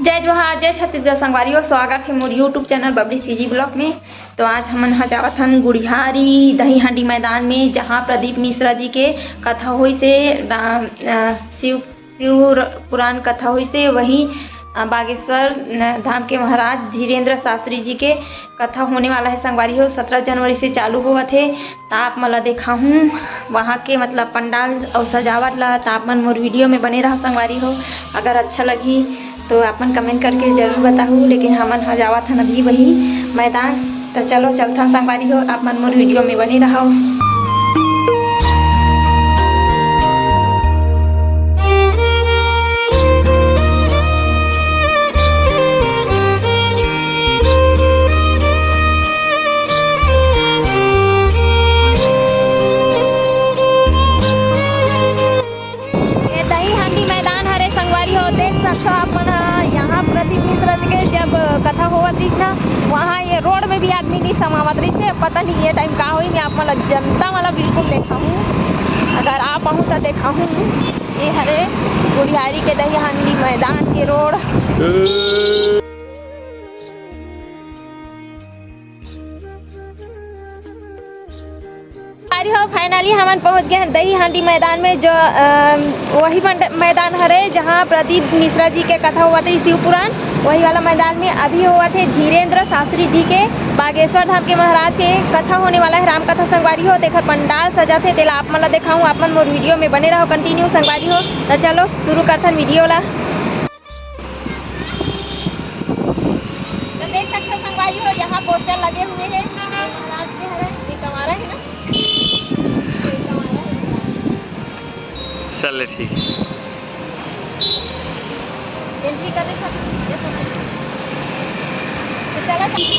जय जोहार जय छत्तीसगढ़ संगवारियों, स्वागत है मोर YouTube channel Babli CG blog में। तो आज हमन जावत हन गुड़िहारी दही हांडी मैदान में, जहां प्रदीप मिश्रा जी के कथा हुई से शिव पुराण कथा हुई से, वहीं बागेश्वर धाम के महाराज धीरेन्द्र शास्त्री जी के कथा होने वाला है संगवारी हो। 17 जनवरी से चालू हुआ थे। तो आप मला देखा हूँ वहाँ के मतलब पंडाल और सजावट ला। तो आप मन मोर वीडियो में बने रहा संगवारी हो। अगर अच्छा लगी तो आपन कमेंट करके जरूर बताऊँ। लेकिन हमन जावत हन अभी वही मैदान। तो चलो चलता संगवारी हो, आप मन मोर वीडियो में बने रहो। यहाँ प्रदीप मिश्रा जी के जब कथा होवत रही ना, वहाँ ये रोड में भी आदमी नहीं समावत रही थे। पता नहीं ये टाइम का हुई। मैं आप मतलब जनता वाला बिल्कुल देखा हूँ। अगर आप आहूँ तो देखा हूँ। ये हरे गुड़िहारी के दही हांडी मैदान के रोड। फाइनली हम पहुंच गए हैं दही हांडी मैदान में, जो वही मैदान हरे जहां प्रदीप मिश्रा जी के कथा हुआ थे शिव पुराण। वही वाला मैदान में अभी हुआ थे धीरेन्द्र शास्त्री जी के बागेश्वर धाम के महाराज के कथा होने वाला है। राम कथा संगवारी हो। देखकर पंडाल सजा थे। तेला आप मतलब दिखाऊँ। आप मन मोर वीडियो में बने रहो कंटिन्यू संगवारी हो। तो चलो शुरू करते हैं वीडियो ला। तो देख सकते संगवारी हो, यहाँ पोस्टर लगे हुए हैं महाराज के हरे। ये कमारा है ना, चले ठीक है। एंट्री करने का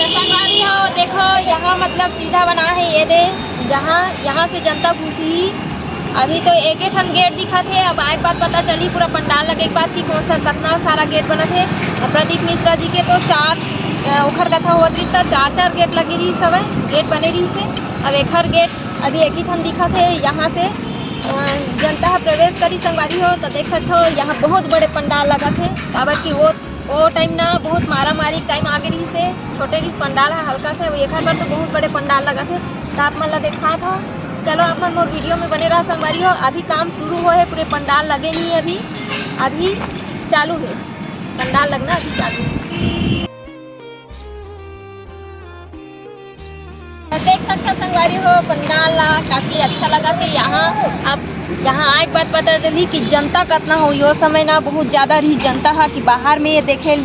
संगवारी हो। देखो यहाँ मतलब सीधा बना है ये दे, जहाँ यहाँ से जनता घुसी। अभी तो एक ठन गेट दिखा थे। अब एक बात पता चली पूरा पंडाल लगे के बाद कि कौन सा कितना सारा गेट बना थे। प्रदीप मिश्रा जी के तो 4 उखर कथा हुआ रही था। 4 गेट लगी रही, सब गेट बने रही से। अब एक गेट अभी एक ही ठन दिखा थे। यहाँ से जनता प्रवेश करी संगवारी हो। तो देख सकते हो यहाँ बहुत बड़े पंडाल लगा थे। काबर की वो टाइम ना बहुत मारा मारी टाइम आगे रही से। छोटे रही पंडाल है हल्का से। एक बार तो बहुत बड़े पंडाल लगा थे। तो आप मन देखा था। चलो आप मन मोर वीडियो में बने रहा संगवारी हो। अभी काम शुरू हुआ है, पूरे पंडाल लगे नहीं है। अभी चालू है पंडाल लगना, अभी चालू है। देख सकते संगवारी हो पंडाल काफी अच्छा लगा थे। यहाँ एक बात पता चली कि जनता कितना हो। यो समय ना बहुत ज़्यादा रही जनता है कि बाहर में देखे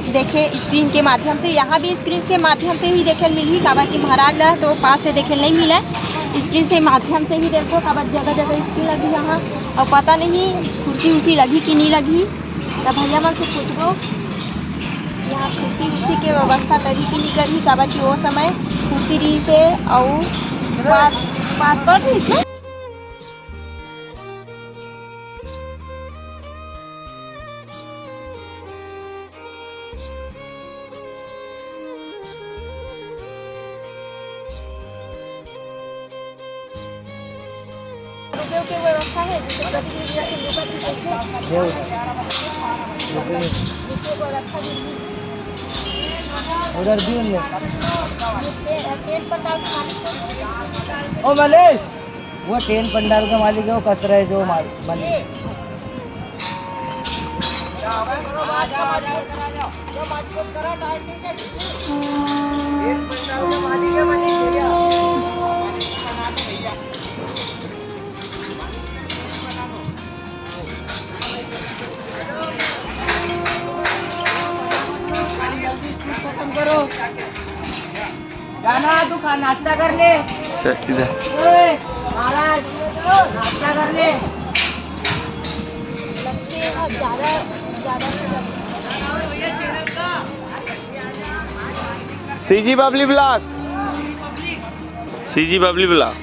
स्क्रीन के माध्यम से। यहाँ भी स्क्रीन के माध्यम से ही देखे मिली। काबर की महाराज ला तो पास से देखे नहीं मिला, स्क्रीन के माध्यम से ही देखो। काबर जगह जगह स्क्रीन लगी यहाँ। और पता नहीं कुर्सी उर्सी लगी कि नहीं लगी। तब भैया मन से पूछो यहाँ कुर्सी उर्सी के व्यवस्था तरी की नहीं करी। काबर की वो समय कुर्सी रही से और पासपोर्ट रही से। के व्यवस्था है उधर भी ओ मलेश, वो टेंट पंडाल का मालिक है। वो कस रहे जो मालिक करो जाना। तू खा नाश्ता कर ले। महाराज नाश्ता कर ले। CG Babli blog, CG Babli blog.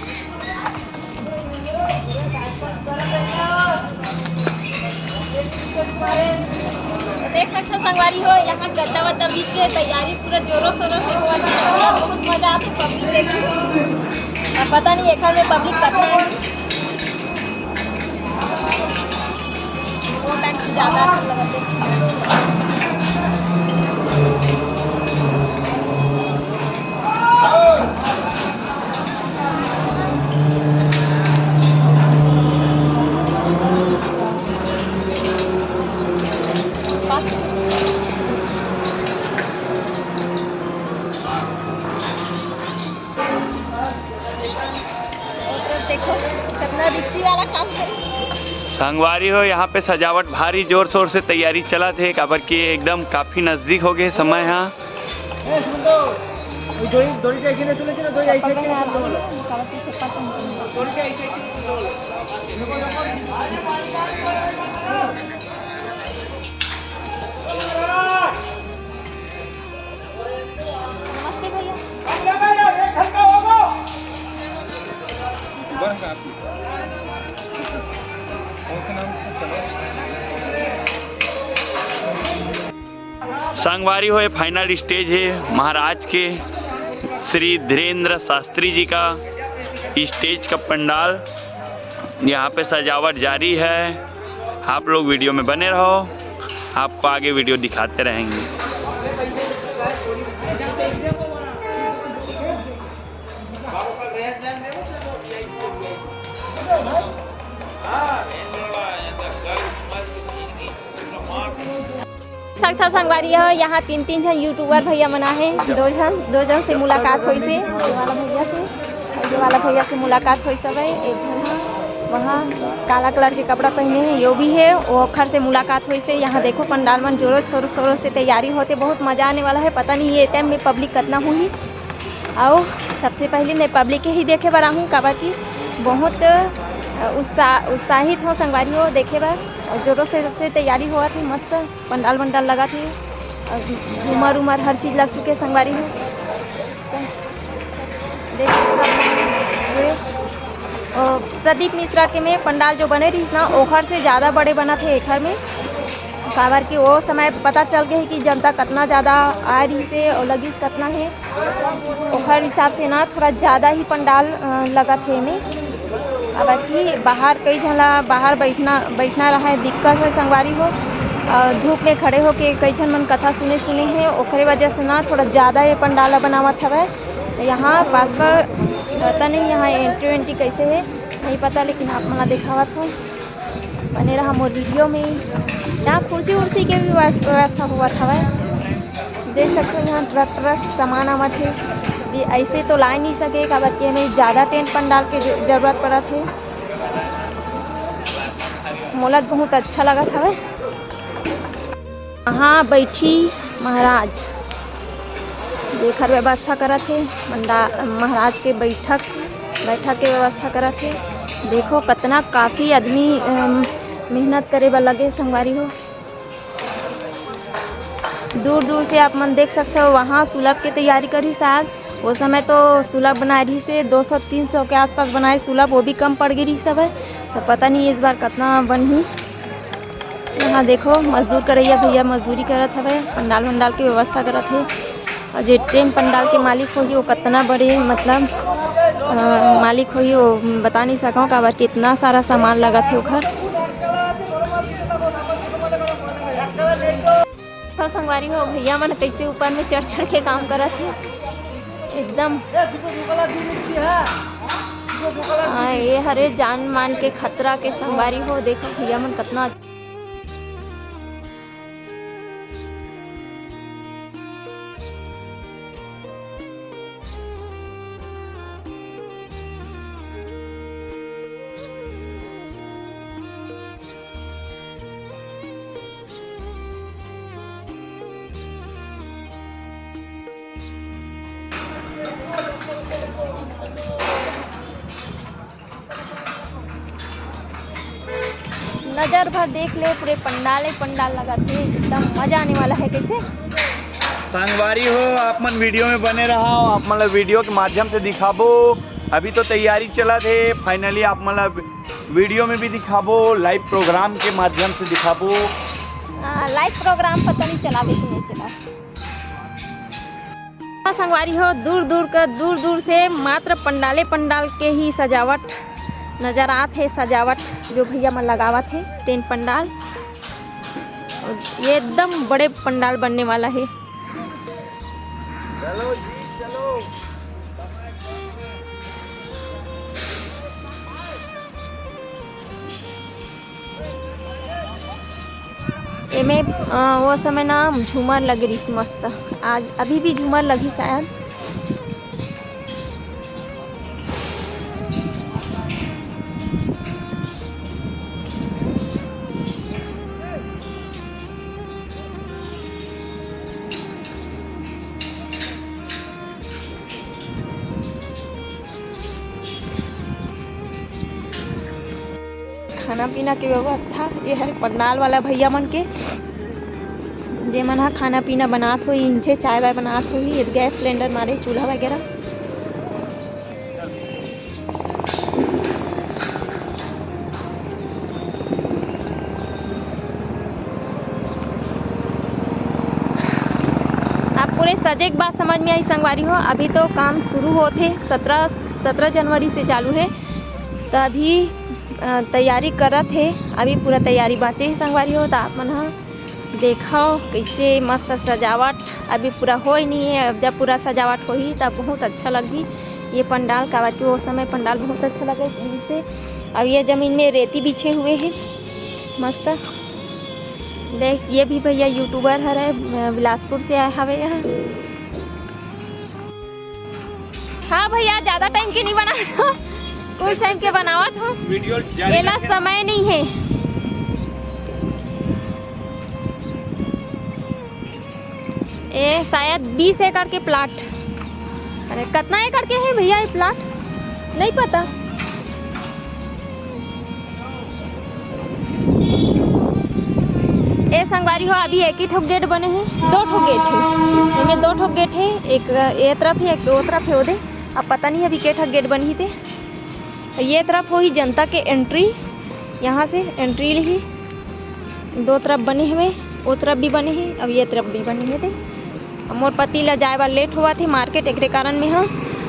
देख सकते संगवारी हो, यहाँ गद्दा वद्दा बीच के तैयारी पूरा जोरों शोरों से हुआ था। बहुत मजा आती पब्लिक देखी। पता नहीं एक में पब्लिक कितना है। वो टाइम ज़्यादा लगा। संगवारी हो यहाँ पे सजावट भारी जोर शोर से तैयारी चला थे काबर की एकदम काफी नजदीक हो गए समय यहाँ। नमस्ते भैया। संगवारी हो ये फाइनल स्टेज है महाराज के श्री धीरेन्द्र शास्त्री जी का स्टेज का पंडाल। यहाँ पे सजावट जारी है। आप लोग वीडियो में बने रहो, आपको आगे वीडियो दिखाते रहेंगे। सकता संगवारी है यहाँ तीन जन यूट्यूबर भैया मना है। दो जन से मुलाकात हुई से ये वाला भैया से मुलाकात हुई सब है। एक जन वहाँ काला कलर के कपड़ा पहने हैं यो भी है। वो खर से मुलाकात हुई से। यहाँ देखो पंडाल मन जोरों शोरों से तैयारी होते, बहुत मज़ा आने वाला है। पता नहीं ये टाइम में पब्लिक कितना हुई। आओ सबसे पहले मैं पब्लिक के ही देखे बार आहूँ काबर की बहुत उत्साहित हो संगवारी हो देखे बार। और जोरों से तैयारी हुआ थी, मस्त पंडाल वंडाल लगा थी, झूमर उमर हर चीज़ लग चुके संगवारी हो। और प्रदीप मिश्रा के में पंडाल जो बने रही ना ओखर से ज़्यादा बड़े बना थे एखर में काबर की वो समय पता चल गया है कि जनता कितना ज़्यादा आ रही से और लगी कितना है। ओखर हिसाब से ना थोड़ा ज़्यादा ही पंडाल लगा थे में। अब कि बाहर कई झला बाहर बैठना रहा है दिक्कत है संगवारी हो। धूप में खड़े हो के कई झन मन कथा सुने हैं ओखरे वजह से ना थोड़ा ज़्यादा ये पंडाल बनावत हवे। यहाँ पास पर पता नहीं यहाँ एंट्री कैसे है नहीं पता, लेकिन आप मला दिखावत हो बने रहा मोर वीडियो में। यहाँ कुर्सी उर्सी के भी व्यवस्था हुआ था। देख सकते हो यहाँ ट्रक सामान आवत है। ये ऐसे तो ला नहीं सके काबर कि हमें ज़्यादा टेंट पंडाल की जरूरत पड़ा थे। मोला बहुत अच्छा लगा था। यहाँ बैठी महाराज देकर व्यवस्था करा थे। महाराज के बैठक के व्यवस्था करा थे। देखो कितना काफ़ी आदमी मेहनत करे बर लगे संगवारी हो। दूर दूर से आप मन देख सकते हो। वहाँ सुलभ की तैयारी करी शायद वो समय तो सुलभ बना रही से 200-300 के आसपास बनाए सुलभ, वो भी कम पड़ गई रही सब है। तो पता नहीं इस बार कितना बनी। यहाँ देखो मजदूर करैया भैया मजदूरी करत हवे, पंडाल वंडाल की व्यवस्था करत है। और जो ट्रेन पंडाल के मालिक होगी वो कितना बड़े मतलब मालिक होगी वो बता नहीं सकूँ काबर कि इतना सारा सामान लगा थे उधर। तो संगवारी हो भैया मन कैसे ऊपर में चढ़ के काम करत है एकदम। ये हरे जान मान के खतरा के संगवारी हो। देखो भैया मन कितना नज़र भर देख ले पूरे पंडाल लगा थे। एकदम मजा आने वाला है। कैसे संगवारी हो आप मन वीडियो में बने रहो, आप मतलब वीडियो के माध्यम से दिखाबो। अभी तो तैयारी चला थे, फाइनली आप मतलब वीडियो में भी दिखाबो, लाइव प्रोग्राम के माध्यम से दिखाबो। लाइव प्रोग्राम पता नहीं चला भी नहीं चला। संगवारी हो दूर दूर से मात्र पंडाल के ही सजावट नज़र आते है। सजावट जो भैया मन लगावा थे टेंट पंडाल, ये एकदम बड़े पंडाल बनने वाला है। चलो जी चलो। एमे वो समय ना झूमर लग रही थी मस्त। आज अभी भी झूमर लगी शायद। खाना पीना के व्यवस्था ये है पंडाल वाला भैया मन के जे मन हा खाना पीना बनात होई इनसे चाय वाय बनात होई गैस सिलेंडर मारे चूल्हा वगैरह। आप पूरे सजे के बात समझ में आई संगवारी हो। अभी तो काम शुरू होते 17 जनवरी से चालू है तो अभी तैयारी करत है। अभी पूरा तैयारी बाचे है संगवारी हो। तो आप मन हा देखो कैसे मस्त सजावट अभी पूरा हो ही नहीं है। अब जब पूरा सजावट होही तब बहुत अच्छा लगी ये पंडाल का। बाकी वो समय पंडाल बहुत अच्छा लगे जिनसे। अब ये ज़मीन में रेती बिछे हुए हैं मस्त। देख ये भी भैया यूट्यूबर है बिलासपुर से आए हवे यहाँ। हाँ भैया ज़्यादा टाइम के नहीं बना कुछ टाइम के बनावत हो वीडियो एला समय नहीं है। ये शायद 20 एकड़ के प्लाट। अरे कितना एकड़ के है भैया ये प्लाट नहीं पता। ए संगवारी हो अभी एक ही ठोक गेट बने हैं। 2 ठोक गेट है इनमें 2 ठोक गेट है। एक ये तरफ है एक दो तरफ है उधर। अब पता नहीं अभी के ठोक गेट बनी थे। ये तरफ हो ही जनता के एंट्री यहाँ से एंट्री ली 2 तरफ बने हुए वो तरफ भी बने हैं। अब ये तरफ भी बने हुए थे। मोर पति ला जाए वाला लेट हुआ थे मार्केट एक कारण में।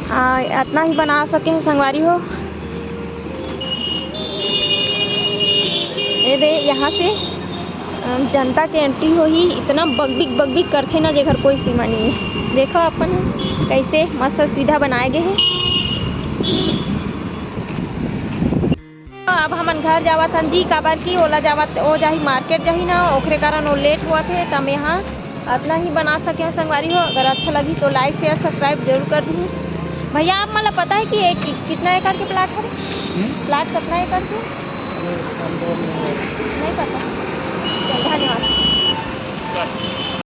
हाँ इतना ही बना सके हैं संगवारी हो। ये दे यहाँ से जनता के एंट्री हो ही इतना बगबिक करते ना जेकर कोई सीमा नहीं है। देखो अपन कैसे मस्त सुविधा बनाए गए हैं। अब हमन घर जावत हन जी काबर की ओला जावत ओ जाही मार्केट जाही ना ओकरे कारण वो लेट हुआ थे। तब यहाँ इतना ही बना सके हैं संगवारी हो। अगर अच्छा लगी तो लाइक शेयर सब्सक्राइब जरूर कर दी। भैया आप मतलब पता है कि एक कितना एकड़ के प्लाट है? प्लाट कितना एकड़ के नहीं पता। धन्यवाद।